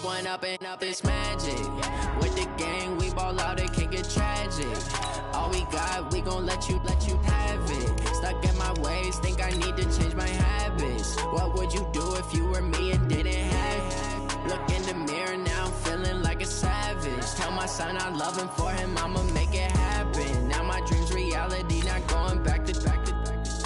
One up and up, it's magic. With the gang, we ball out, it can get tragic. All we got, we gon' let you have it. Stuck in my ways, think I need to change my habits. What would you do if you were me and didn't have it? Look in the mirror now, I'm feeling like a savage. Tell my son I love him, for him I'ma make it happen. Now my dream's reality, not going back to.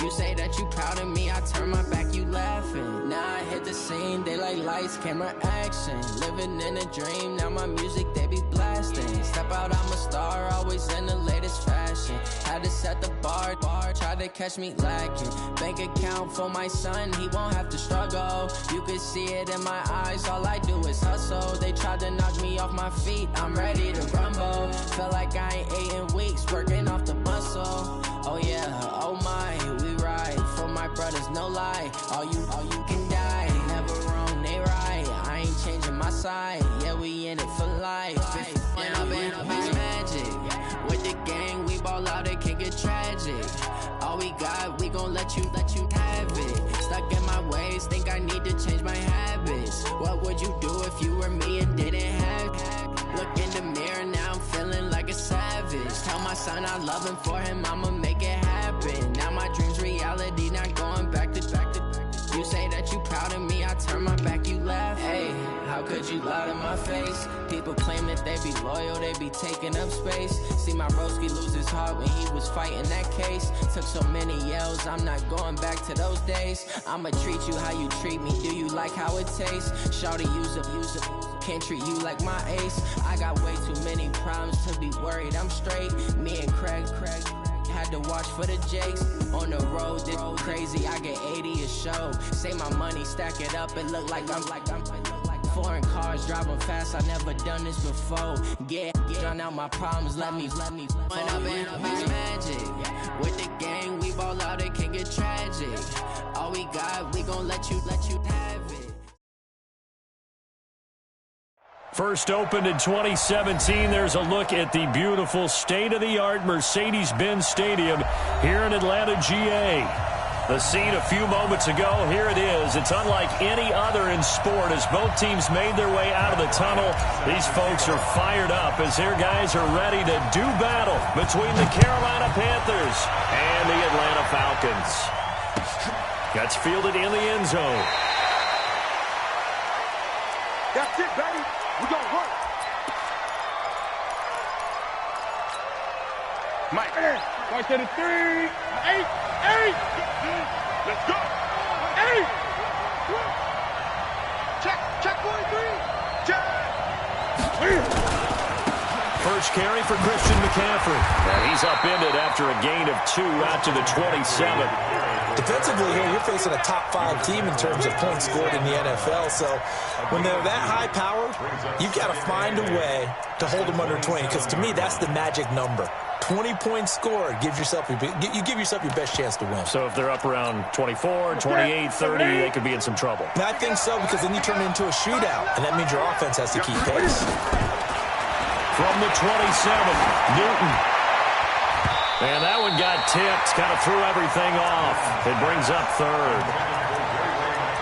You say that you proud of me, I turn my back, you laughing. Now I hit the scene, they like lights, camera, action. Living in a dream, now my music, they be blasting. Step out, I'm a star, always in the latest fashion. Had to set the bar, try to catch me lacking. Bank account for my son, he won't have to struggle. You can see it in my eyes, all I do is hustle. They tried to knock me off my feet, I'm ready to rumble. Feel like I ain't ate in weeks, working off the muscle. Oh yeah, oh my, we ride for my brothers, no lie. All you can die, never wrong, they right. I ain't changing my side, yeah, we in it for life. When up and up, it's magic. With the gang, we ball out, it can get tragic. All we got, we gon' let you have it. Stuck in my ways, think I need to change my habits. What would you do if you were me and didn't have it? Look in the mirror, now I'm feeling like a savage. Tell my son I love him, for him I'ma make it happen. Now my dream's reality, not going back to. You say that you proud of me, I turn my back, you laugh. Hey, how could you lie to my face? People claim that they be loyal, they be taking up space. See my broski lose his heart when he was fighting that case. Took so many yells, I'm not going back to those days. I'ma treat you how you treat me, do you like how it tastes? Shawty, use up, can't treat you like my ace. I got way too many problems to be worried, I'm straight. Me and Craig had to watch for the Jakes. On the road, this crazy, I get 80 a show. Say my money, stack it up, it look like I'm foreign cars, driving fast, I never done this before. Drown out my problems, let me. When up and up, it's magic. With the gang, we ball out, it can get tragic. All we got, we gon' let you have it. First opened in 2017, there's a look at the beautiful state-of-the-art Mercedes-Benz Stadium here in Atlanta, GA. The scene a few moments ago, here it is. It's unlike any other in sport as both teams made their way out of the tunnel. These folks are fired up as their guys are ready to do battle between the Carolina Panthers and the Atlanta Falcons. Gets fielded in the end zone. That's it, baby. We gonna work. Mike. Right to the 3. 8. Let's go. 8. Check 1, 3. Check. First carry for Christian McCaffrey. And he's upended after a gain of 2 out to the 27. Defensively here, you're facing a top-5 team in terms of points scored in the NFL. So when they're that high-powered, you've got to find a way to hold them under 20. Because to me, that's the magic number. 20 points scored, you give yourself your best chance to win. So if they're up around 24, 28, 30, they could be in some trouble. And I think so, because then you turn it into a shootout, and that means your offense has to keep pace. From the 27, Newton. And that one got tipped, kind of threw everything off. It brings up third.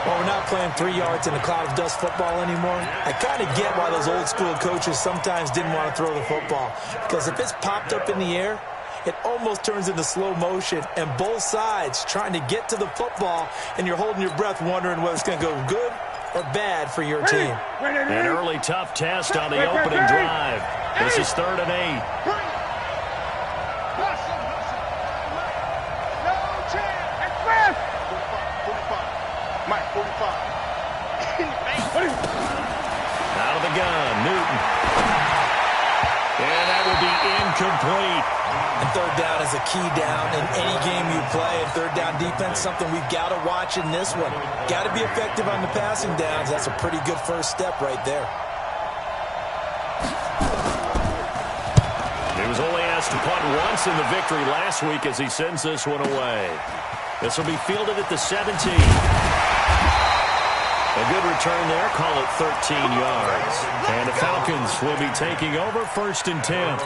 Well, we're not playing 3 yards in a cloud of dust football anymore. I kind of get why those old-school coaches sometimes didn't want to throw the football. Because if it's popped up in the air, it almost turns into slow motion. And both sides trying to get to the football, and you're holding your breath wondering whether it's going to go good or bad for your team. An early tough test on the opening drive. This is 3rd and 8. Mike, 45. Out of the gun, Newton. And that will be incomplete. And 3rd down is a key down in any game you play. And 3rd down defense, something we've got to watch in this one. Got to be effective on the passing downs. That's a pretty good first step right there. He was only asked to punt once in the victory last week as he sends this one away. This will be fielded at the 17. A good return there, call it 13 yards. And the Falcons will be taking over 1st and 10.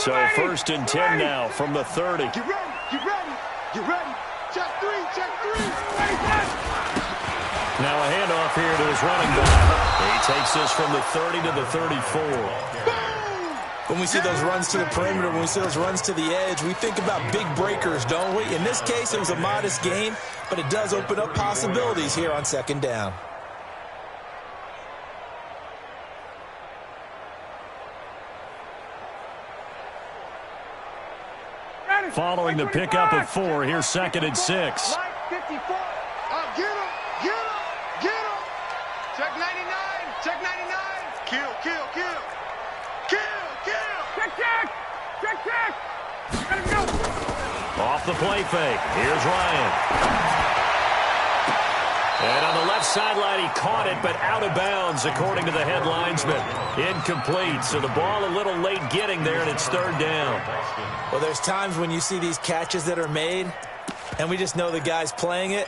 So first and 10 now from the 30. Get ready, get ready, get ready. Check three, check three. Now a handoff here to his running back. He takes this from the 30 to the 34. When we see those runs to the perimeter, when we see those runs to the edge, we think about big breakers, don't we? In this case, it was a modest gain, but it does open up possibilities here on second down. Following the pickup of 4, here's second and 6. Get him, get him, get him. Check 99, check 99. Kill, kill, kill. Kill, kill. Check. Let him go. Off the play fake. Here's Ryan. And on the left sideline, he caught it, but out of bounds, according to the head linesman. Incomplete, so the ball a little late getting there, and it's third down. Well, there's times when you see these catches that are made, and we just know the guys playing it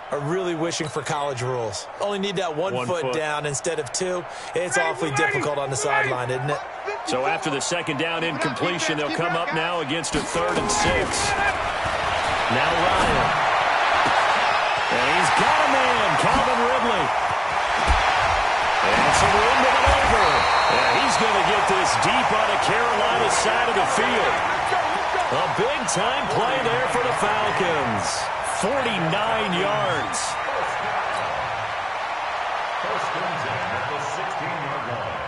are really wishing for college rules. Only need that one foot down instead of 2. It's awfully difficult on the sideline, isn't it? So after the second down incompletion, they'll come up now against a 3rd and 6. Now Ryan. And he's got a man, Calvin Ridley. And some room to maneuver. And he's going to get this deep on the Carolina side of the field. A big-time play there for the Falcons. 49 yards. First and 10 at the 16-yard line.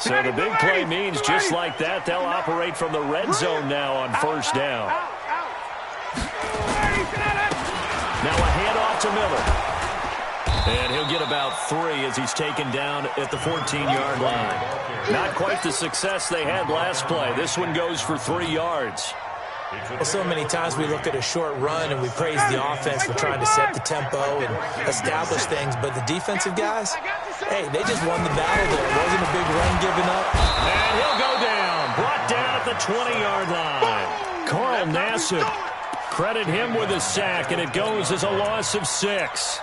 So the big play means just like that, they'll operate from the red zone now on first down. Now a handoff to Miller. And he'll get about 3 as he's taken down at the 14-yard line. Not quite the success they had last play. This one goes for 3 yards. Well, so many times we look at a short run and we praise the offense for trying to set the tempo and establish things, but the defensive guys, hey, they just won the battle there. It wasn't a big run given up. And he'll go down, brought down at the 20-yard line. Carl Nassib, credit him with a sack, and it goes as a loss of 6.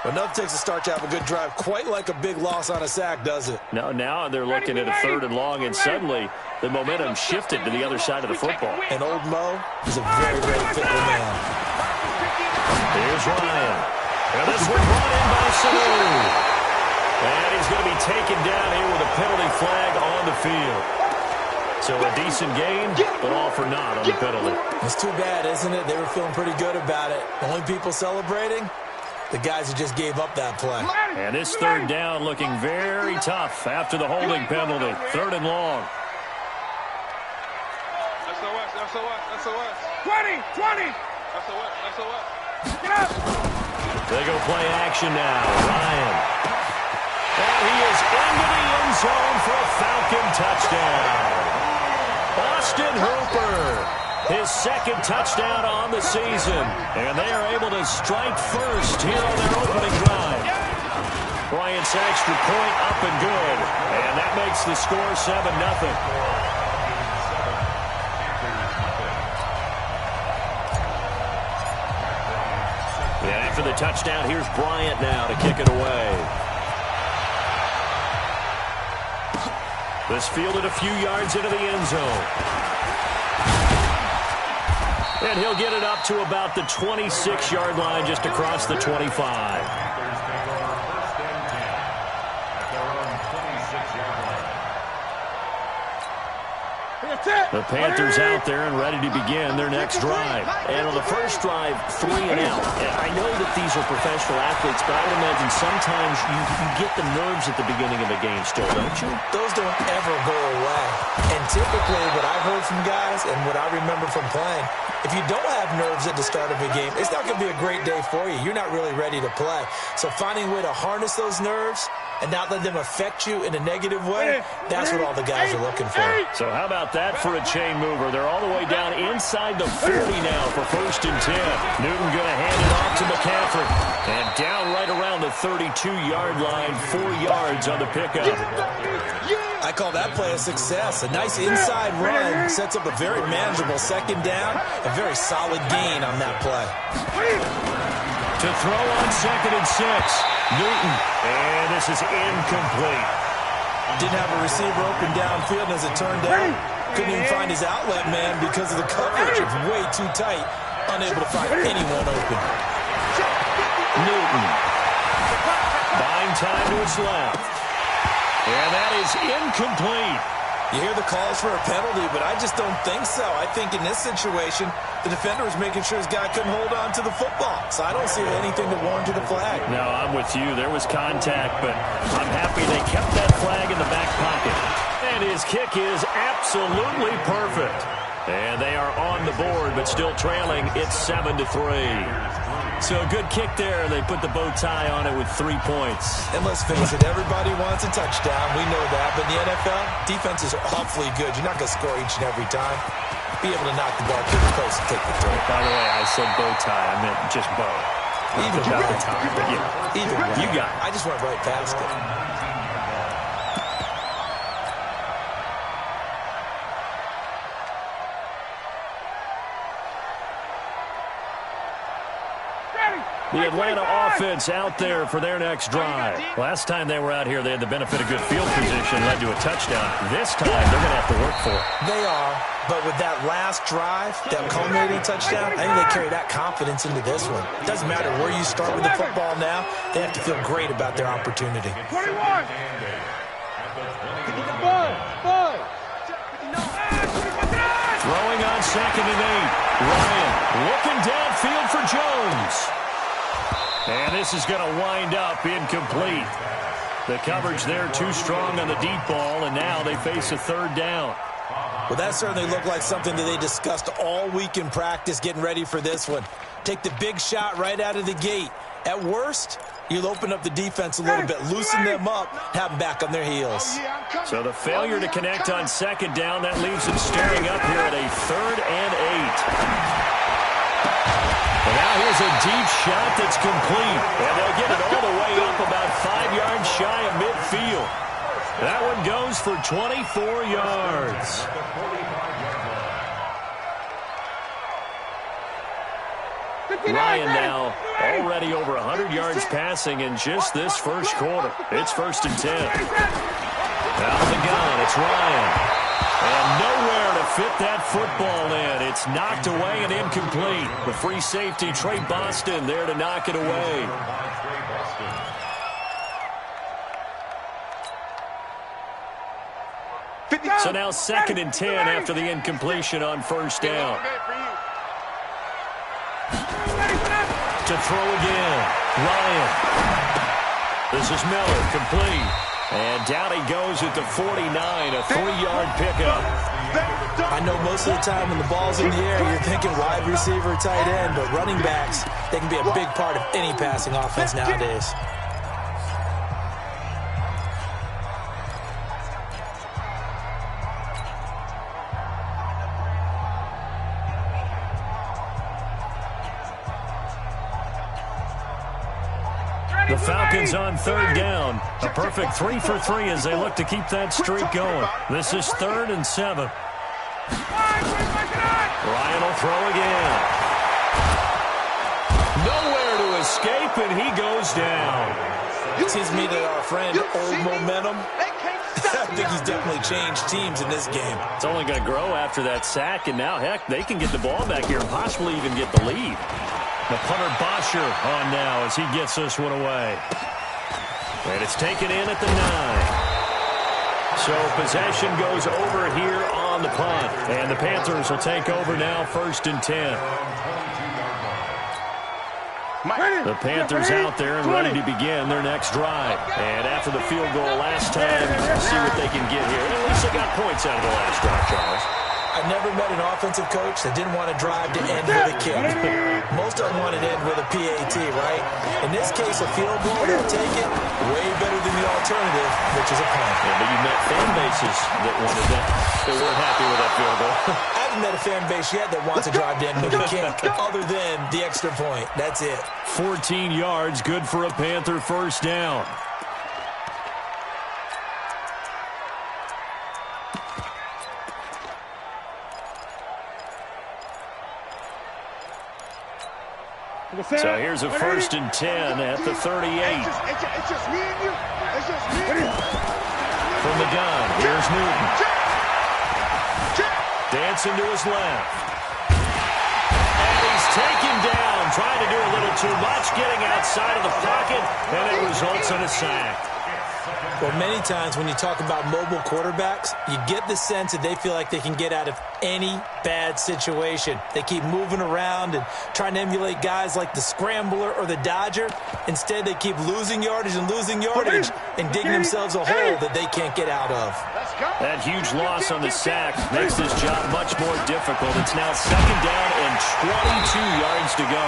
But nothing takes a start to have a good drive quite like a big loss on a sack, does it? No, now they're looking at a 3rd and long, and suddenly the momentum shifted to the other side of the football. And old Mo is a very, very fickle man. Here's Ryan. And this one brought in by Sanu. And he's going to be taken down here with a penalty flag on the field. So a decent gain, but all for naught on the penalty. It's too bad, isn't it? They were feeling pretty good about it. The only people celebrating, the guys who just gave up that play. And this 3rd down looking very tough after the holding penalty. 3rd and long. SOS. 20. SOS. Get up. They go play action now. Ryan. And he is into the end zone for a Falcon touchdown. Austin Hooper. His 2nd touchdown on the season. And they are able to strike first here on their opening drive. Bryant's extra point up and good. And that makes the score 7-0. And after the touchdown, here's Bryant now to kick it away. This fielded a few yards into the end zone. And he'll get it up to about the 26-yard line, just across the 25. The Panthers out there and ready to begin their next drive. And on the first drive, 3 and out. I know that these are professional athletes, but I would imagine sometimes you get the nerves at the beginning of a game still, don't you? Those don't ever go away. And typically what I've heard from guys and what I remember from playing, if you don't have nerves at the start of a game, it's not going to be a great day for you. You're not really ready to play. So finding a way to harness those nerves and not let them affect you in a negative way, that's what all the guys are looking for. So how about that for a chain mover? They're all the way down inside the 40 now for 1st and 10. Newton going to hand it off to McCaffrey. And down right around the 32-yard line, 4 yards on the pickup. I call that play a success. A nice inside run sets up a very manageable 2nd down. A very solid gain on that play. To throw on 2nd and 6. Newton. And this is incomplete. Didn't have a receiver open downfield, and as it turned out, couldn't even find his outlet man because of the coverage. It's way too tight. Unable to find anyone open. Newton. Buying time to his left. And that is incomplete. You hear the calls for a penalty, but I just don't think so. I think in this situation, the defender was making sure his guy couldn't hold on to the football. So I don't see anything that warranted a flag. No, I'm with you. There was contact, but I'm happy they kept that flag in the back pocket. And his kick is absolutely perfect. And they are on the board, but still trailing. It's 7-3. So a good kick there. They put the bow tie on it with 3 points. And let's face it, everybody wants a touchdown. We know that. But in the NFL, defenses are awfully good. You're not going to score each and every time. Be able to knock the ball to the post and take the throw. By the way, I said bow tie. I meant just bow. Even about the tie, but yeah. Either way. You got it. I just went right past it. The Atlanta offense out there for their next drive. Last time they were out here, they had the benefit of good field position, led to a touchdown. This time, they're going to have to work for it. They are, but with that last drive, that culminating touchdown, I think they carry that confidence into this one. It doesn't matter where you start with the football now. They have to feel great about their opportunity. 21. Throwing on 2nd and 8. Ryan looking downfield for Jones. And this is going to wind up incomplete. The coverage there too strong on the deep ball, and now they face a 3rd down. Well, that certainly looked like something that they discussed all week in practice getting ready for this one. Take the big shot right out of the gate. At worst, you'll open up the defense a little bit, loosen them up, have them back on their heels. So the failure to connect on 2nd down, that leaves them staring up here at a 3rd and 8. And now here's a deep shot that's complete. And they'll get it all the way up about 5 yards shy of midfield. That one goes for 24 yards. Ryan now already over 100 yards passing in just this first quarter. It's 1st and 10. Out of the gun, it's Ryan. And nowhere to fit that football in. It's knocked away and incomplete. The free safety, Trey Boston, there to knock it away. So now 2nd and 10 after the incompletion on 1st down. To throw again. Ryan. This is Miller, complete. And down he goes at the 49, a 3-yard pickup. I know most of the time when the ball's in the air, you're thinking wide receiver, tight end, but running backs, they can be a big part of any passing offense nowadays. The Falcons on 3rd down. A perfect 3 for 3 as they look to keep that streak going. This is 3rd and 7. Ryan will throw again. Nowhere to escape, and he goes down. It seems to me that our friend, old momentum, I think he's definitely changed teams in this game. It's only going to grow after that sack, and now, heck, they can get the ball back here and possibly even get the lead. The punter Bosher on now as he gets this one away. And it's taken in at the 9. So possession goes over here on the punt. And the Panthers will take over now 1st and 10. The Panthers out there and ready to begin their next drive. And after the field goal last time, see what they can get here. At least they got points out of the last drive, Charles. I've never met an offensive coach that didn't want to drive to end with a kick. Most of them want to end with a PAT, right? In this case, a field goal, they'll take it way better than the alternative, which is a punt. Yeah, but you met fan bases that wanted that. They weren't happy with that field goal. I haven't met a fan base yet that wants to drive to end with a kick other than the extra point. That's it. 14 yards, good for a Panther 1st down. So here's a 1st and 10 at the 38. It's just me and you. It's just me and you. From the gun, here's Newton. Dancing to his left. And he's taken down, trying to do a little too much, getting outside of the pocket, and it results in a sack. Well, many times when you talk about mobile quarterbacks, you get the sense that they feel like they can get out of any bad situation. They keep moving around and trying to emulate guys like the Scrambler or the Dodger. Instead, they keep losing yardage and digging themselves a hole that they can't get out of. That huge loss on the sack makes this job much more difficult. It's now 2nd down and 22 yards to go.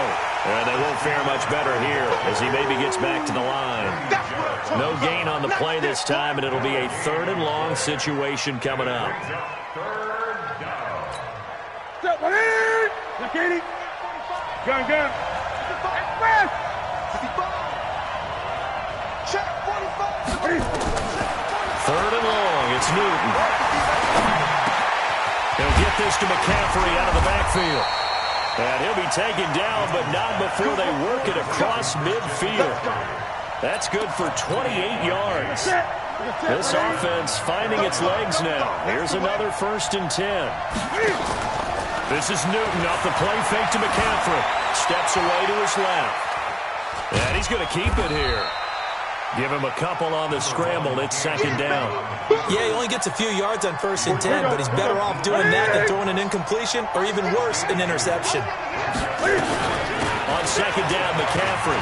And they won't fare much better here as he maybe gets back to the line. No gain on the play this time, and it'll be a 3rd and long situation coming up. Gun. Check 45. 3rd and long, it's Newton. He'll get this to McCaffrey out of the backfield. And he'll be taken down, but not before they work it across midfield. That's good for 28 yards. This offense finding its legs now. Here's another 1st and 10. This is Newton off the play fake to McCaffrey. Steps away to his left. And he's going to keep it here. Give him a couple on the scramble. It's 2nd down. Yeah, he only gets a few yards on 1st and 10, but he's better off doing that than throwing an incompletion or even worse, an interception. On 2nd down, McCaffrey.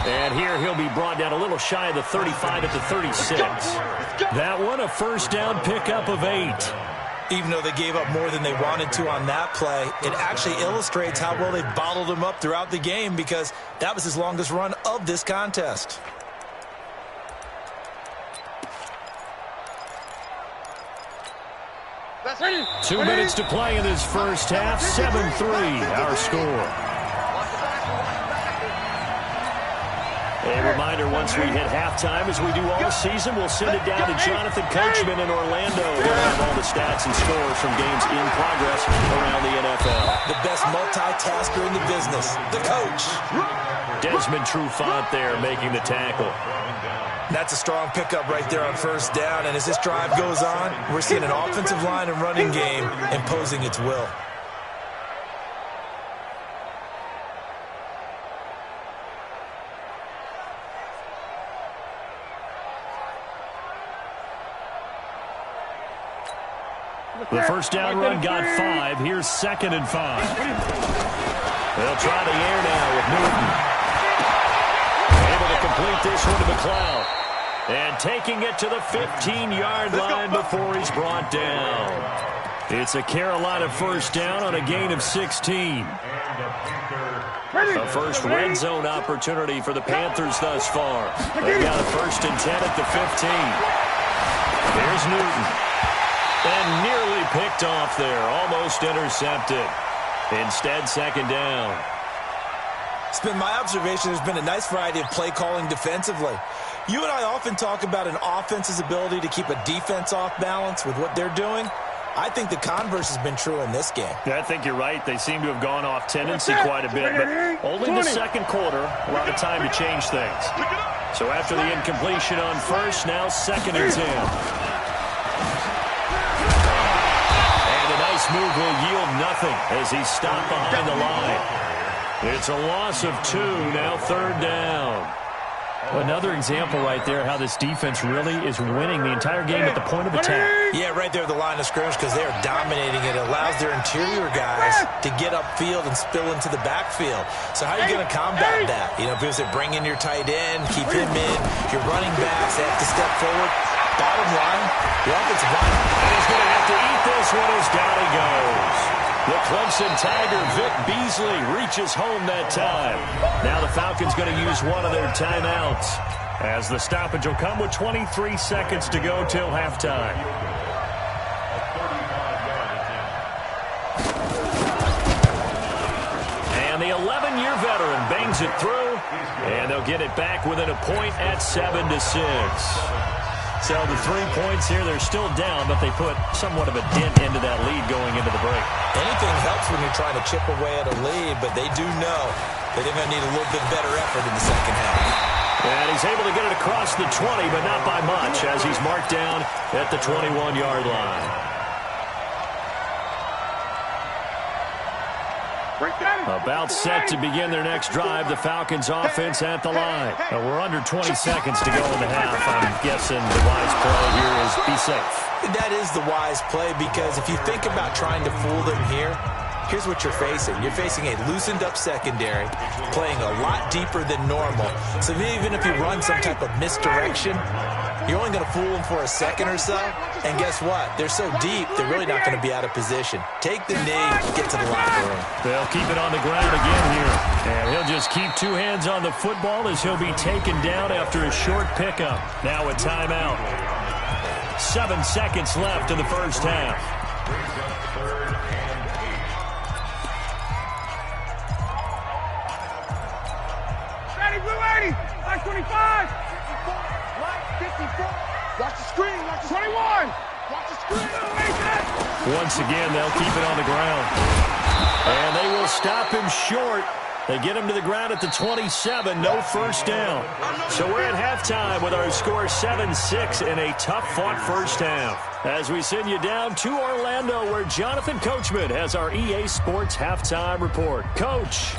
And here he'll be brought down a little shy of the 35 at the 36. That one, a 1st down pickup of 8. Even though they gave up more than they wanted to on that play, it actually illustrates how well they bottled him up throughout the game because that was his longest run of this contest. That's ready. 2 minutes to play in this first half. 7-3, our score. A reminder, once we hit halftime, as we do all season, we'll send it down to Jonathan Coachman in Orlando. He'll have all the stats and scores from games in progress around the NFL. The best multitasker in the business, the coach. Desmond Trufant there making the tackle. That's a strong pickup right there on 1st down, and as this drive goes on, we're seeing an offensive line and running game imposing its will. The 1st down run got 5. Here's 2nd and 5. They'll try the air now with Newton. Able to complete this one to McLeod. And taking it to the 15-yard line before he's brought down. It's a Carolina 1st down on a gain of 16. A first red zone opportunity for the Panthers thus far. They've got a 1st and 10 at the 15. Here's Newton. And nearly picked off there. Almost intercepted. Instead, 2nd down. It's been my observation there's been a nice variety of play calling defensively. You and I often talk about an offense's ability to keep a defense off balance with what they're doing. I think the converse has been true in this game. Yeah, I think you're right. They seem to have gone off tendency quite a bit, but only in the 2nd quarter, a lot of time to change things. So after the incompletion on 1st, now 2nd and 10. This move will yield nothing as he's stopped behind the line. It's a loss of 2, now 3rd down. Another example right there how this defense really is winning the entire game at the point of attack. Yeah, right there at the line of scrimmage because they are dominating it. It allows their interior guys to get upfield and spill into the backfield. So how are you going to combat that? You know, because they bring in your tight end, keep him in. Your running backs, they have to step forward. Bottom line, the offensive line. And he's going to have to eat this one as down he goes. The Clemson Tiger, Vic Beasley, reaches home that time. Now the Falcons going to use one of their timeouts as the stoppage will come with 23 seconds to go till halftime. And the 11-year veteran bangs it through, and they'll get it back within a point at 7-6. So the 3 points here, they're still down, but they put somewhat of a dent into that lead going into the break. Anything helps when you're trying to chip away at a lead, but they do know that they're going to need a little bit better effort in the second half. And he's able to get it across the 20, but not by much, as he's marked down at the 21-yard line. About set to begin their next drive. The Falcons offense at the line. We're under 20 seconds to go in the half. I'm guessing the wise play here is be safe. That is the wise play, because if you think about trying to fool them here, here's what you're facing. You're facing a loosened up secondary, playing a lot deeper than normal. So even if you run some type of misdirection, you're only going to fool them for a second or so. And guess what? They're so deep, they're really not going to be out of position. Take the knee, get to the locker room. They'll keep it on the ground again here. And he'll just keep 2 hands on the football as he'll be taken down after a short pickup. Now a timeout. 7 seconds left in the first half. Blue 80, like 25. 54. Watch the screen. Watch the 21. Watch the screen. Once again, they'll keep it on the ground. And they will stop him short. They get him to the ground at the 27. No first down. So we're at halftime with our score 7-6 in a tough-fought first half. As we send you down to Orlando, where Jonathan Coachman has our EA Sports halftime report. Coach.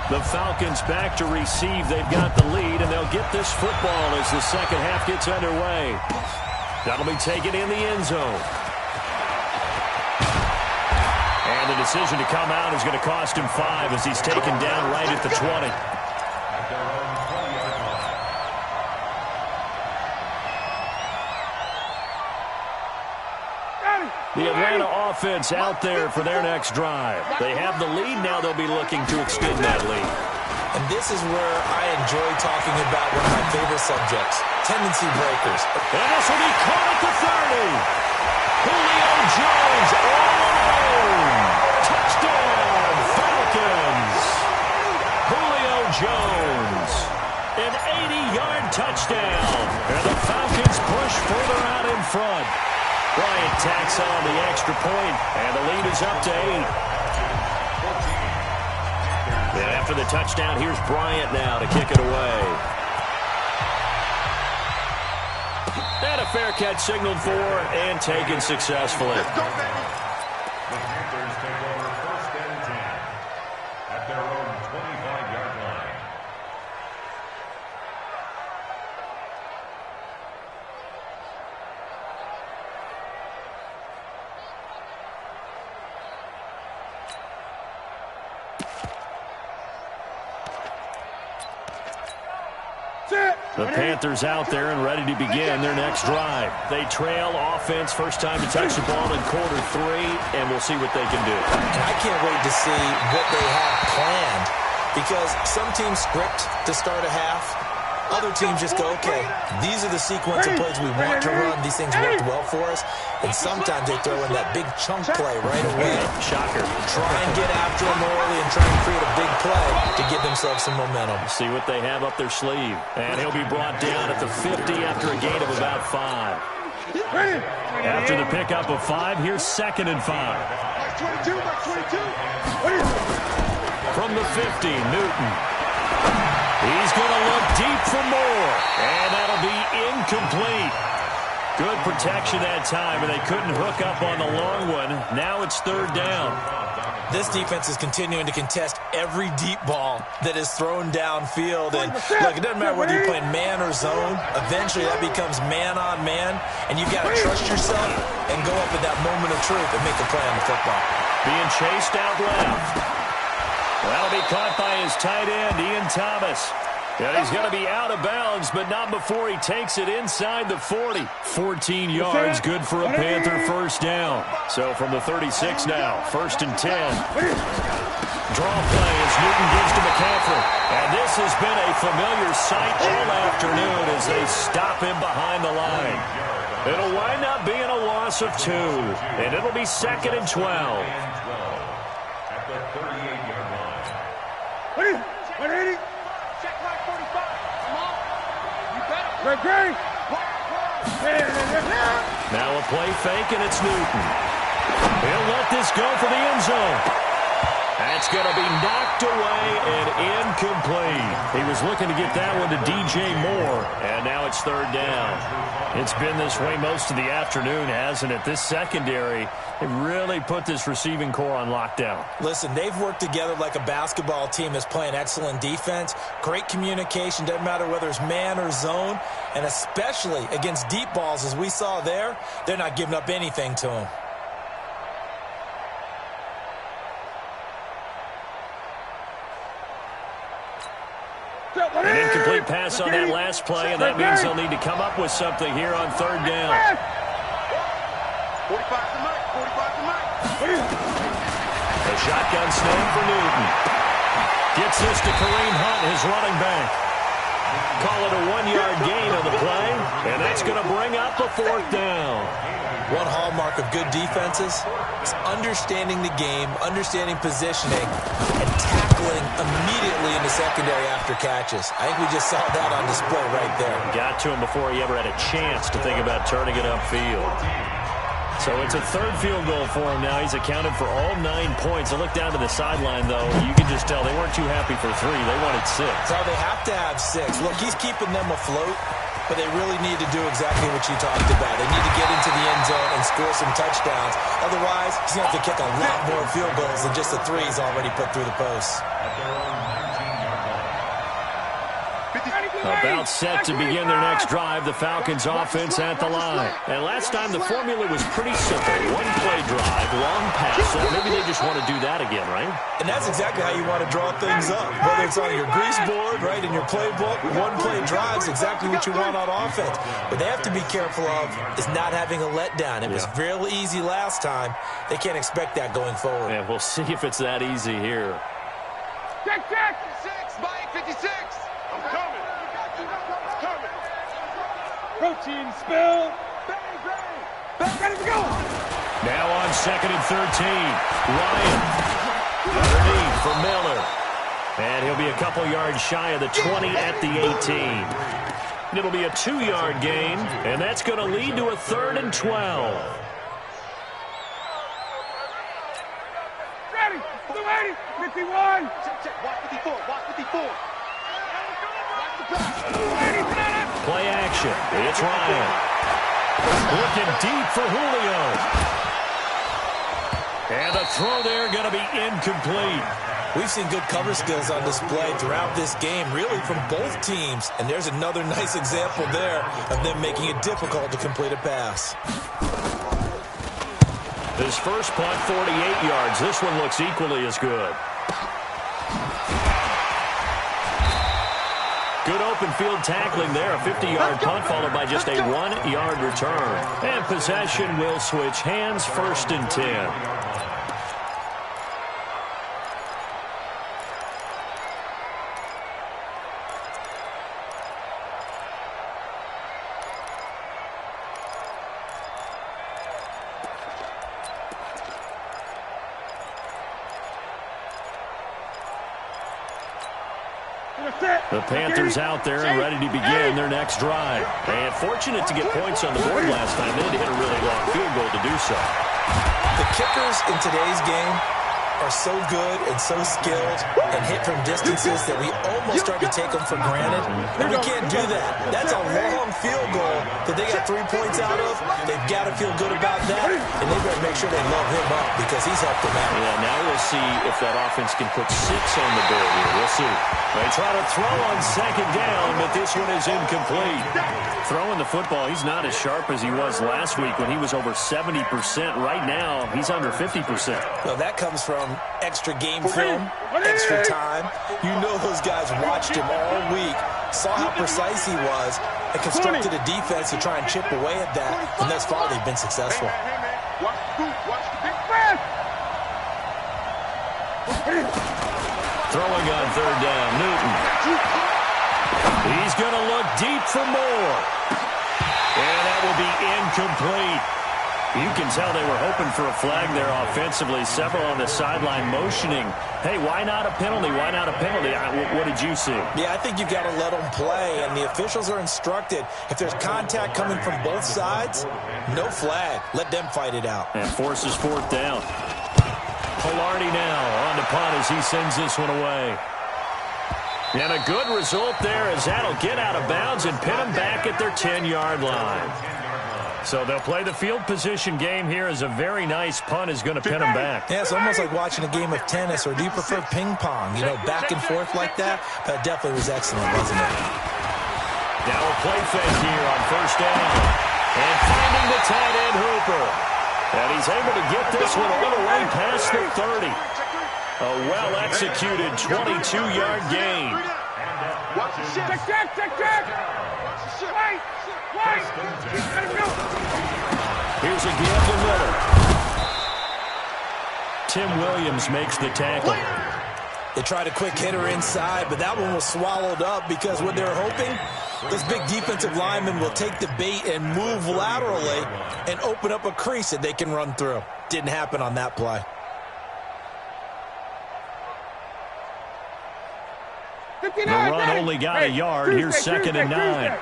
The Falcons back to receive. They've got the lead, and they'll get this football as the second half gets underway. That'll be taken in the end zone. And the decision to come out is going to cost him 5 as he's taken down right at the 20. The Atlanta offense out there for their next drive. They have the lead. Now they'll be looking to extend that lead. And this is where I enjoy talking about one of my favorite subjects, tendency breakers. And this will be caught at the 30. Julio Jones all alone. Touchdown, Falcons. Julio Jones, an 80-yard touchdown. And the Falcons push further out in front. Bryant tacks on the extra point, and the lead is up to 8. And after the touchdown, here's Bryant now to kick it away. And a fair catch signaled for and taken successfully. The Panthers take over 1st and 10 at their own 25-yard line. The Panthers out there and ready to begin their next drive. They trail offense, first time to touch the ball in quarter 3, and we'll see what they can do. And I can't wait to see what they have planned, because some teams script to start a half. Other teams just go, okay, these are the sequence of plays we want to run. These things worked well for us. And sometimes they throw in that big chunk play right away. Shocker. Try and get after them early and try and create a big play to give themselves some momentum. See what they have up their sleeve. And he'll be brought down at the 50 after a gain of about 5. After the pickup of 5, here's 2nd and 5. From the 50, Newton. He's going to look deep for more, and that'll be incomplete. Good protection that time, and they couldn't hook up on the long one. Now it's 3rd down. This defense is continuing to contest every deep ball that is thrown downfield. And look, it doesn't matter whether you're playing man or zone. Eventually that becomes man on man, and you've got to trust yourself and go up at that moment of truth and make a play on the football. Being chased out left. That'll be caught by his tight end, Ian Thomas. And he's going to be out of bounds, but not before he takes it inside the 40. 14 yards, good for a Panther first down. So from the 36 now, 1st and 10. Draw play as Newton gives to McCaffrey. And this has been a familiar sight all afternoon as they stop him behind the line. It'll wind up being a loss of 2, and it'll be 2nd and 12. At the 38-yard line. 180. Check mark 45. Come on. You better. Great. Now a play fake, and it's Newton. He'll let this go for the end zone. That's going to be knocked away and incomplete. He was looking to get that one to DJ Moore, and now it's 3rd down. It's been this way most of the afternoon, hasn't it? This secondary, they really put this receiving core on lockdown. Listen, they've worked together like a basketball team that's playing excellent defense. Great communication, doesn't matter whether it's man or zone, and especially against deep balls as we saw there, they're not giving up anything to them. An incomplete pass on that last play, and that means they'll need to come up with something here on 3rd down. 45 to Mike. 45 to Mike. A shotgun snap for Newton. Gets this to Kareem Hunt, his running back. Call it a 1-yard gain on the play, and that's going to bring up a 4th down. One hallmark of good defenses is understanding the game, understanding positioning, and tackling immediately in the secondary after catches. I think we just saw that on display right there. Got to him before he ever had a chance to think about turning it upfield. So it's a 3rd field goal for him now. He's accounted for all 9 points. I look down to the sideline, though. You can just tell they weren't too happy for 3. They wanted 6. So they have to have 6. Look, he's keeping them afloat, but they really need to do exactly what you talked about. They need to get into the end zone and score some touchdowns. Otherwise, he's going to have to kick a lot more field goals than just the 3 he's already put through the posts. About set to begin their next drive, the Falcons offense at the line. And last time the formula was pretty simple. 1-play drive, long pass. So maybe they just want to do that again, right? And that's exactly how you want to draw things up. Whether it's on your grease board, right, in your playbook, 1-play drives, exactly what you want on offense. But they have to be careful of is not having a letdown. It was real easy last time. They can't expect that going forward. Yeah, we'll see if it's that easy here. Check. 6, Mike, 56. I'm coming. Protein spill. Bang. Ready to go. Now on 2nd and 13. Ryan underneath for Miller. And he'll be a couple yards shy of the 20 at the 18. It'll be a 2-yard gain, and that's going to lead to a 3rd and 12. Ready. 280. 51. Check. Watch 54. Watch 54. Watch the pass. Play action. It's Ryan. Looking deep for Julio. And the throw there going to be incomplete. We've seen good cover skills on display throughout this game, really from both teams. And there's another nice example there of them making it difficult to complete a pass. His first punt, 48 yards. This one looks equally as good. Good open field tackling there. A 50-yard punt followed by just a 1-yard return. And possession will switch hands, 1st and 10. The Panthers out there and ready to begin their next drive. And fortunate to get points on the board last time. They had to hit a really long field goal to do so. The kickers in today's game are so good and so skilled and hit from distances that we almost start to take them for granted. And we can't do that. That's a long field goal that they got 3 points out of. They've got to feel good about that. And they've got to make sure they love him up because he's helped them out. Yeah, now we'll see if that offense can put 6 on the board here. We'll see. They try to throw on 2nd down, but this one is incomplete. Throwing the football, he's not as sharp as he was last week when he was over 70%. Right now, he's under 50%. Well, that comes from extra game film, extra time. You know those guys watched him all week, saw how precise he was, and constructed a defense to try and chip away at that. And thus far, they've been successful. Watch the big pass. Throwing on 3rd down, Newton. for more. And that will be incomplete. You can tell they were hoping for a flag there offensively. Several on the sideline motioning, hey, why not a penalty? Why not a penalty? What did you see? Yeah, I think you've got to let them play, and the officials are instructed, if there's contact coming from both sides, no flag. Let them fight it out. And forces fourth down. Polardi now on the punt as he sends this one away. And a good result there as that'll get out of bounds and pin them back at their 10-yard line. So they'll play the field position game here as a very nice punt is going to pin them back. Yeah, it's almost like watching a game of tennis, or do you prefer ping pong? You know, back and forth like that? That definitely was excellent, wasn't it? Now a play fake here on first down. And finding the tight end Hooper. And he's able to get this one all the way past the 30. A well-executed 22-yard gain. Watch the shit. Check. Watch the shit. Wait. Here's a give to Miller. Tim Williams makes the tackle. They tried a quick hitter inside, but that one was swallowed up because what they're hoping, this big defensive lineman will take the bait and move laterally and open up a crease that they can run through. Didn't happen on that play. The run only got a yard. Here's second and 9.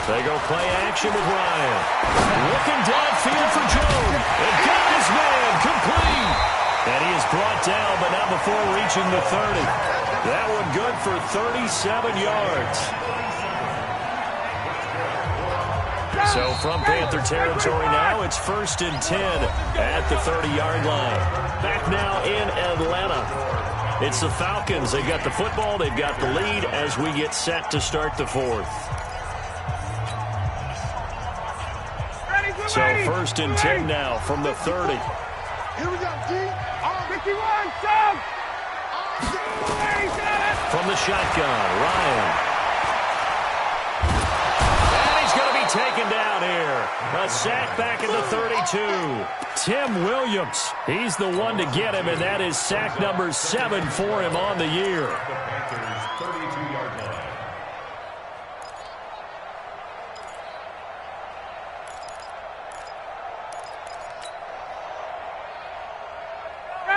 They go play action with Ryan. Looking downfield for Jones. And got his man complete. And he is brought down, but not before reaching the 30. That one good for 37 yards. So from Panther territory now, it's 1st and 10 at the 30-yard line. Back now in Atlanta. It's the Falcons. They've got the football. They've got the lead as we get set to start the fourth. So 1st and 10 now from the 30. Here we go, D. 51, Doug. From the shotgun, Ryan. And he's going to be taken down here. A sack back at the 32. Tim Williams, he's the one to get him, and that is sack number 7 for him on the year. The Panthers' 32-yard line.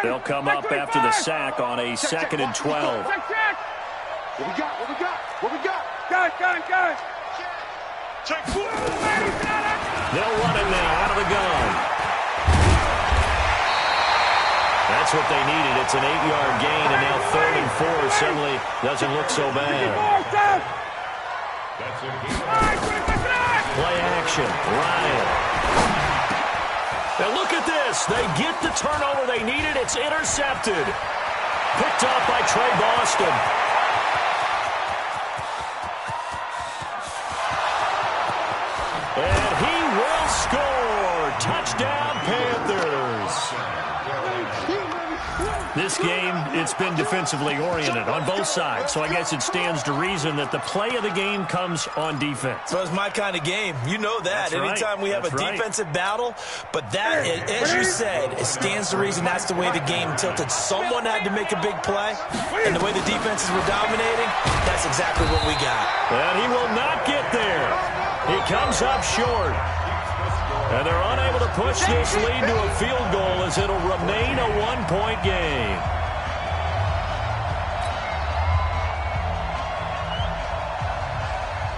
They'll come up after the sack on a 2nd and 12. What we got? Got it. Check. They'll run it now out of the gun. That's what they needed. It's an 8-yard gain, and now 3rd and 4 suddenly doesn't look so bad. Play action, Ryan. Now look at this. They get the turnover they needed. It's intercepted. Picked up by Trey Boston. And he will score. Touchdown, Panthers. This game, it's been defensively oriented on both sides, so I guess it stands to reason that the play of the game comes on defense. So it's my kind of game. You know that. Anytime we have a defensive battle, but that, as you said, it stands to reason that's the way the game tilted. Someone had to make a big play, and the way the defenses were dominating, that's exactly what we got. And he will not get there. He comes up short. And they're unable to push this lead to a field goal as it'll remain a 1-point game.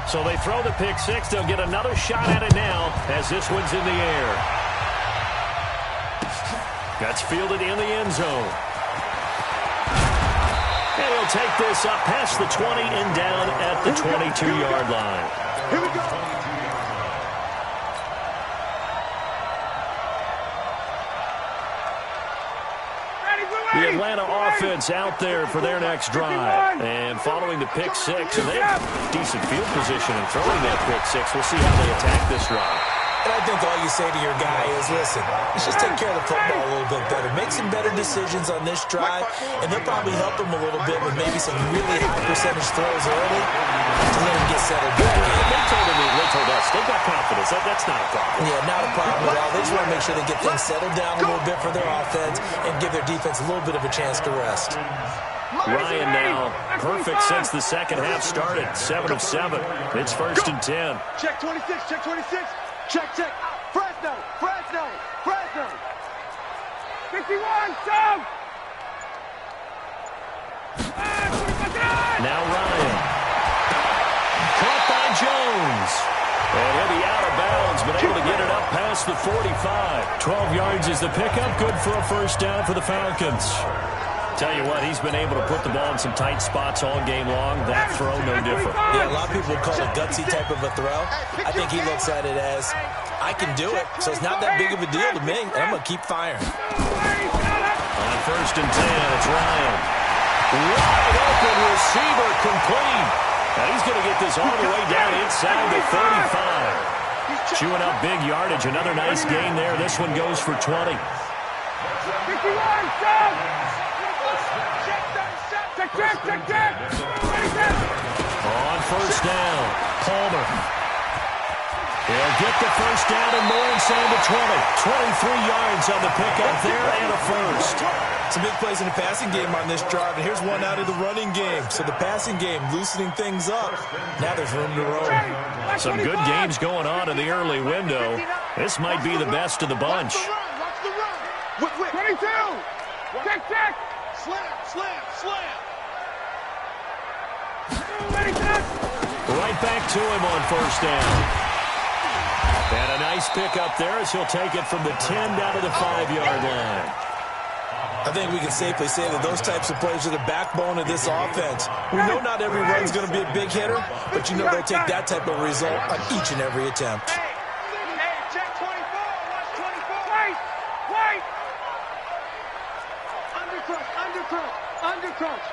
So they throw the pick six. They'll get another shot at it now as this one's in the air. That's fielded in the end zone. And he'll take this up past the 20 and down at the 22-yard line. Here we go. The Atlanta offense out there for their next drive. And following the pick six, and they have decent field position in throwing that pick six. We'll see how they attack this drive. And I think all you say to your guy is, listen, let's just take care of the football a little bit better. Make some better decisions on this drive, and they'll probably help him a little bit with maybe some really high percentage throws early to let him get settled back in. They told us they've got confidence. That's not a problem. Yeah, not a problem at all. They just want to make sure they get things settled down a little bit for their offense and give their defense a little bit of a chance to rest. Ryan now perfect since the second half started. 7 of 7. It's 1st and 10. Check 26, check 26. Check. Fresno. 51, sub. Now Ryan. Caught by Jones. And he'll be out of bounds, but able to get it up past the 45. 12 yards is the pickup. Good for a first down for the Falcons. Tell you what, he's been able to put the ball in some tight spots all game long. That throw, no different. Yeah, a lot of people would call it a gutsy type of a throw. I think he looks at it as, I can do it, so it's not that big of a deal to me, and I'm going to keep firing. On 1st and 10, it's Ryan. Wide open receiver complete. Now he's going to get this all the way down inside the 35. Chewing up big yardage. Another nice gain there. This one goes for 20. 51, sub. Check. On 1st down, Palmer. He'll get the first down and more inside the 20. 23 yards on the pickup there and a first. Some big plays in the passing game on this drive, and here's one out of the running game. So the passing game loosening things up. Now there's room to roam. Some good games going on in the early window. This might be the best of the bunch. Watch the run. 22. Check. Slam. Right back to him on 1st down. And a nice pickup there as he'll take it from the 10 down to the 5-yard line. I think we can safely say that those types of plays are the backbone of this offense. We know not every run's going to be a big hitter, but you know they'll take that type of result on each and every attempt. Hey, check 24. Watch 24. Wait. Undercrunch.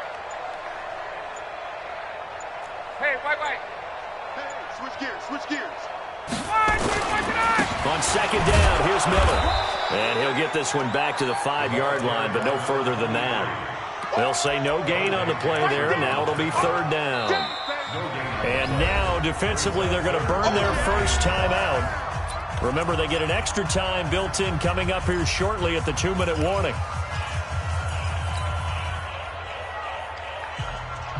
Hey, wait. Hey, switch gears. On 2nd down, here's Miller. And he'll get this one back to the 5-yard line, but no further than that. They'll say no gain on the play there, and now it'll be 3rd down. And now, defensively, they're going to burn their first time out. Remember, they get an extra time built in coming up here shortly at the 2-minute warning.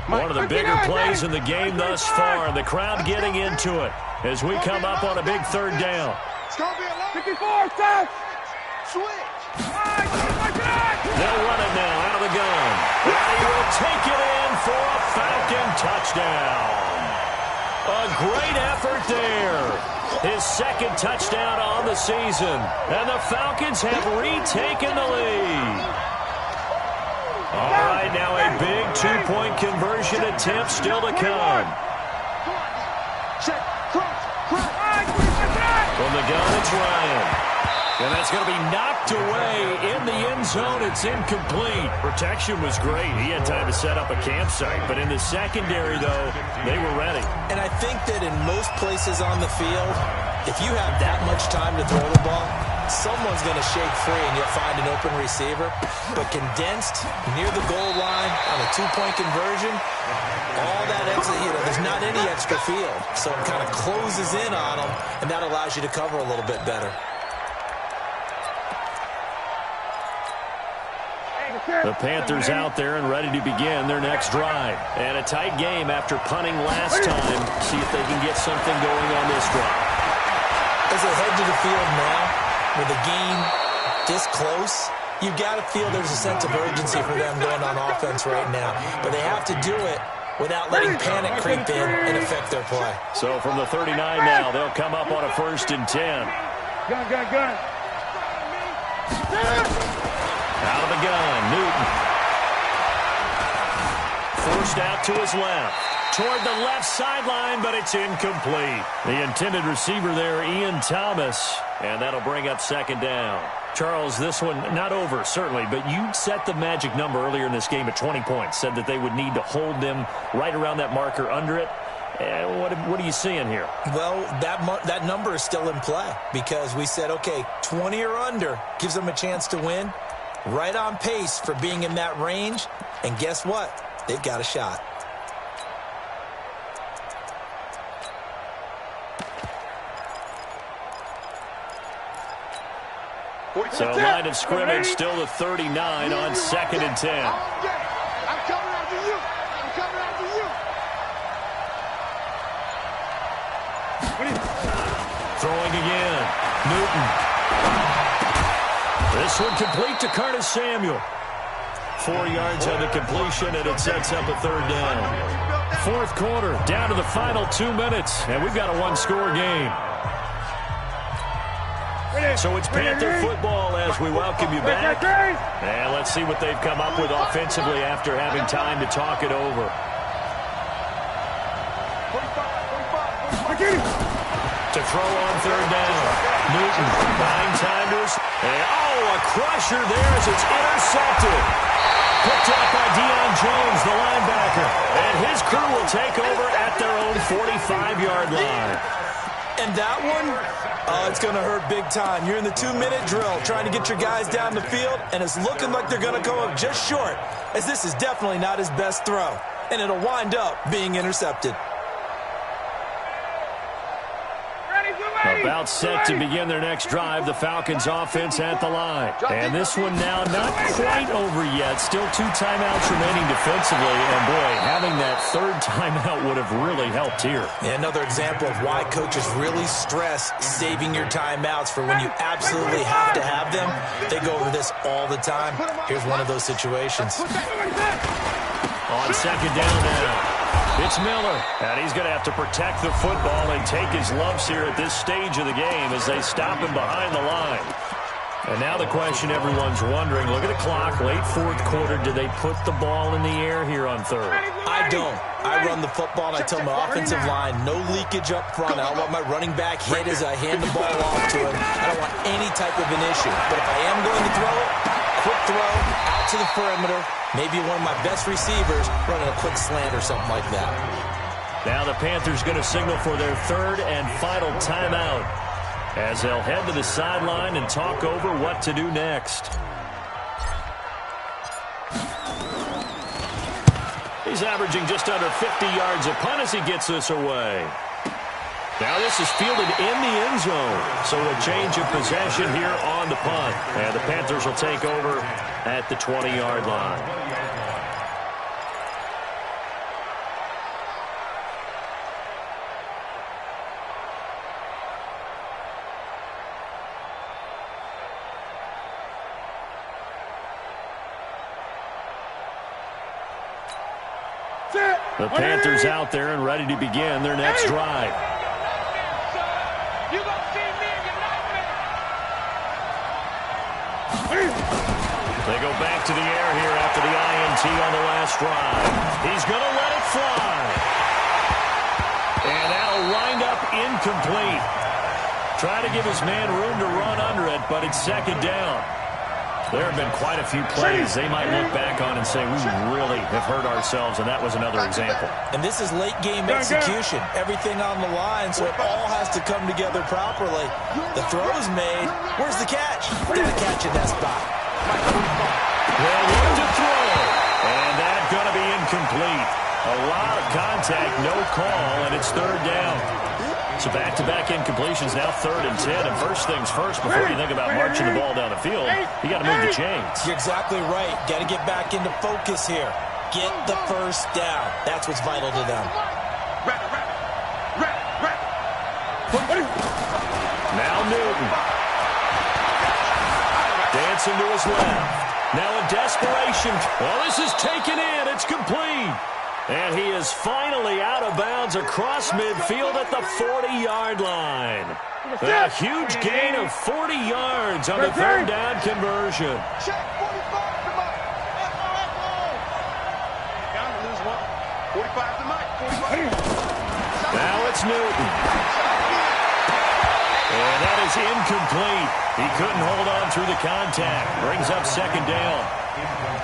One of the bigger plays in the game thus far. The crowd getting into it as we come up on a big 3rd down. It's going to be a long 54, stop. Switch. They'll run it now out of the gun. And he will take it in for a Falcon touchdown. A great effort there. His 2nd touchdown on the season. And the Falcons have retaken the lead. All right, now a big 2-point conversion attempt still to come. From the gun, it's Ryan. And that's going to be knocked away in the end zone. It's incomplete. Protection was great. He had time to set up a campsite. But in the secondary, though, they were ready. And I think that in most places on the field, if you have that much time to throw the ball, someone's going to shake free and you'll find an open receiver. But condensed near the goal line on a 2-point conversion, all that extra, there's not any extra field. So it kind of closes in on them, and that allows you to cover a little bit better. The Panthers out there and ready to begin their next drive. And a tight game after punting last time. See if they can get something going on this drive. As they head to the field now, with the game this close, you've got to feel there's a sense of urgency for them going on offense right now. But they have to do it without letting panic creep in and affect their play. So from the 39 now, they'll come up on a 1st and 10. Gun. Out of the gun, Newton. Forced out to his left. Toward the left sideline, but it's incomplete. The intended receiver there, Ian Thomas. And that'll bring up 2nd down. Charles, this one not over, certainly, but you set the magic number earlier in this game at 20 points. Said that they would need to hold them right around that marker under it. What are you seeing here? Well, that number is still in play because we said, okay, 20 or under gives them a chance to win. Right on pace for being in that range. And guess what? They've got a shot. So line of scrimmage still the 39 on 2nd and 10. I'm covering Throwing again. Newton. This one complete to Curtis Samuel. 4 yards on the completion, and it sets up a third down. Fourth quarter, down to the final 2 minutes, and we've got a one-score game. So it's Panther football as we welcome you back. And let's see what they've come up with offensively after having time to talk it over. To throw on third down. Newton buying time to us. A crusher there as it's intercepted. Picked up by Deion Jones, the linebacker. And his crew will take over at their own 45-yard line. And that one, it's going to hurt big time. You're in the 2-minute drill trying to get your guys down the field, and it's looking like they're going to come up just short, as this is definitely not his best throw. And it'll wind up being intercepted. About set to begin their next drive, the Falcons offense at the line. And this one now not quite over yet. Still 2 timeouts remaining defensively. And boy, having that third timeout would have really helped here. Yeah, another example of why coaches really stress saving your timeouts for when you absolutely have to have them. They go over this all the time. Here's one of those situations. On second down now. It's Miller, and he's going to have to protect the football and take his lumps here at this stage of the game as they stop him behind the line. And now the question everyone's wondering, look at the clock, late fourth quarter, do they put the ball in the air here on third? I don't. I run the football, and I tell my offensive line, no leakage up front. I don't want my running back hit as I hand the ball off to him. I don't want any type of an issue. But if I am going to throw it, quick throw, out to the perimeter, maybe one of my best receivers running a quick slant or something like that. Now the Panthers going to signal for their third and final timeout as they'll head to the sideline and talk over what to do next. He's averaging just under 50 yards a punt as he gets this away. Now this is fielded in the end zone. So a change of possession here on the punt. And the Panthers will take over at the 20-yard line. The Panthers out there and ready to begin their next drive. You gonna see me in your nightmare. They go back to the air here after the INT on the last drive. He's going to let it fly. And that'll wind up incomplete. Try to give his man room to run under it, but it's second down. There have been quite a few plays they might look back on and say, we really have hurt ourselves, and that was another example. And this is late-game execution. Everything on the line, so it all has to come together properly. The throw's made. Where's the catch? Got to catch in that spot. They'll look to throw, and that's going to be incomplete. A lot of contact, no call, and it's third down. So back-to-back incompletions, now 3rd and 10. And first things first, before you think about marching the ball down the field, you got to move the chains. You're exactly right. Got to get back into focus here. Get the first down. That's what's vital to them. Now Newton. Dancing to his left. Now in desperation. Well, this is taken in. It's complete. And he is finally out of bounds across midfield at the 40-yard line. A huge gain of 40 yards on the third down conversion. Check 45 to Mike. Down to lose one. 45 to Mike. 45. Now it's Newton. And that is incomplete. He couldn't hold on through the contact. Brings up second down.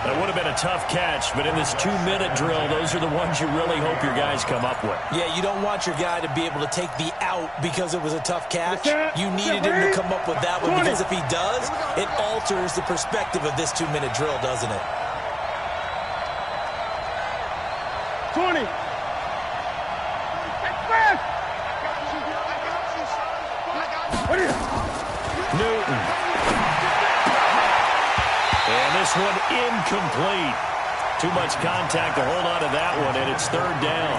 That would have been a tough catch, but in this 2-minute drill, those are the ones you really hope your guys come up with. Yeah, you don't want your guy to be able to take the out because it was a tough catch. You needed him to come up with that one because if he does, it alters the perspective of this 2-minute drill, doesn't it? 20. Newton. And this one incomplete. Too much contact to hold on to that one, and it's third down.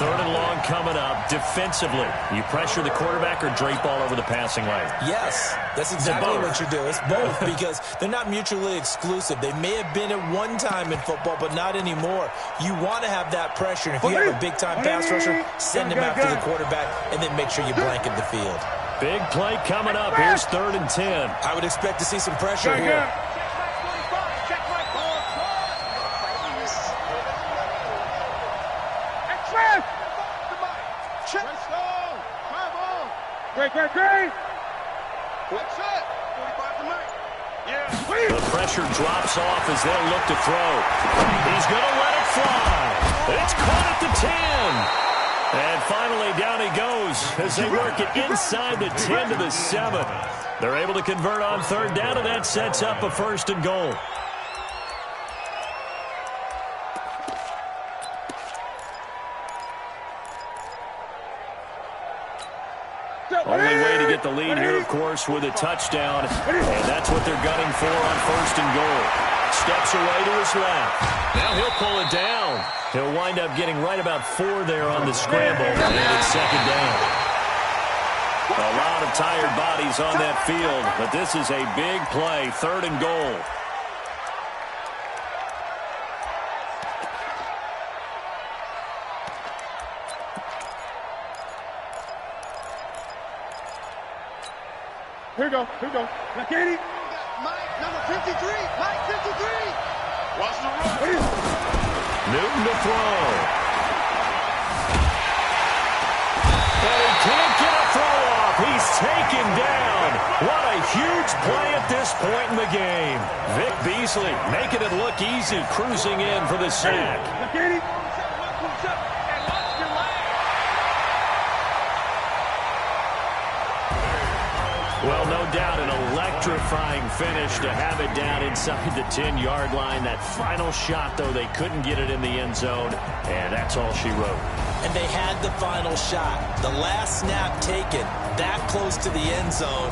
Third and long coming up. Defensively, you pressure the quarterback or drape all over the passing lane? Yes, that's exactly what you do. It's both because they're not mutually exclusive. They may have been at one time in football, but not anymore. You want to have that pressure. And if you have a big-time pass rusher, send him after the quarterback, and then make sure you blanket the field. Big play coming up. Here's 3rd and 10. I would expect to see some pressure here. Great. What's it? 45 to make. The pressure drops off as they'll look to throw. He's going to let it fly. It's caught at the 10. And finally, down he goes as they work it inside the 10 to the 7. They're able to convert on 3rd down, and that sets up a 1st and goal. Only way to get the lead here, of course, with a touchdown. And that's what they're gunning for on 1st and goal. Steps away to his left. Now he'll pull it down. He'll wind up getting right about 4 there on the scramble. And it's 2nd down. A lot of tired bodies on that field, but this is a big play. 3rd and goal. Here we go. Now, Katie. Mike, number 53. Mike, 53. Watch the run. Newton to throw. But he can't get a throw off. He's taken down. What a huge play at this point in the game. Vic Beasley making it look easy, cruising in for the sack. Now, Katie. Well, no doubt an electrifying finish to have it down inside the 10-yard line. That final shot, though, they couldn't get it in the end zone, and that's all she wrote. And they had the final shot. The last snap taken that close to the end zone.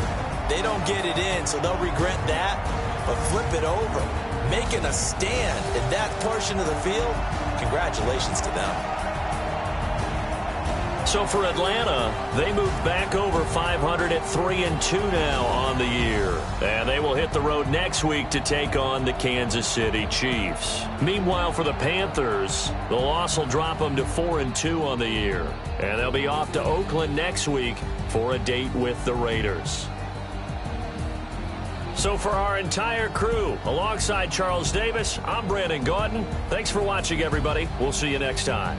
They don't get it in, so they'll regret that, but flip it over. Making a stand in that portion of the field, congratulations to them. So for Atlanta, they moved back over 500 at 3-2 now on the year. And they will hit the road next week to take on the Kansas City Chiefs. Meanwhile, for the Panthers, the loss will drop them to 4-2 on the year. And they'll be off to Oakland next week for a date with the Raiders. So for our entire crew, alongside Charles Davis, I'm Brandon Gaudin. Thanks for watching, everybody. We'll see you next time.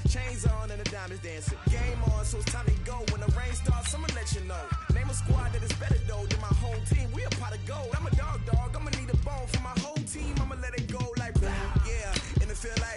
Chains on and the diamonds dancing. Game on, so it's time to go. When the rain starts, I'ma let you know. Name a squad that is better though than my whole team. We a pot of gold. I'm a dog. I'ma need a bone for my whole team. I'ma let it go like, yeah, and it feel like.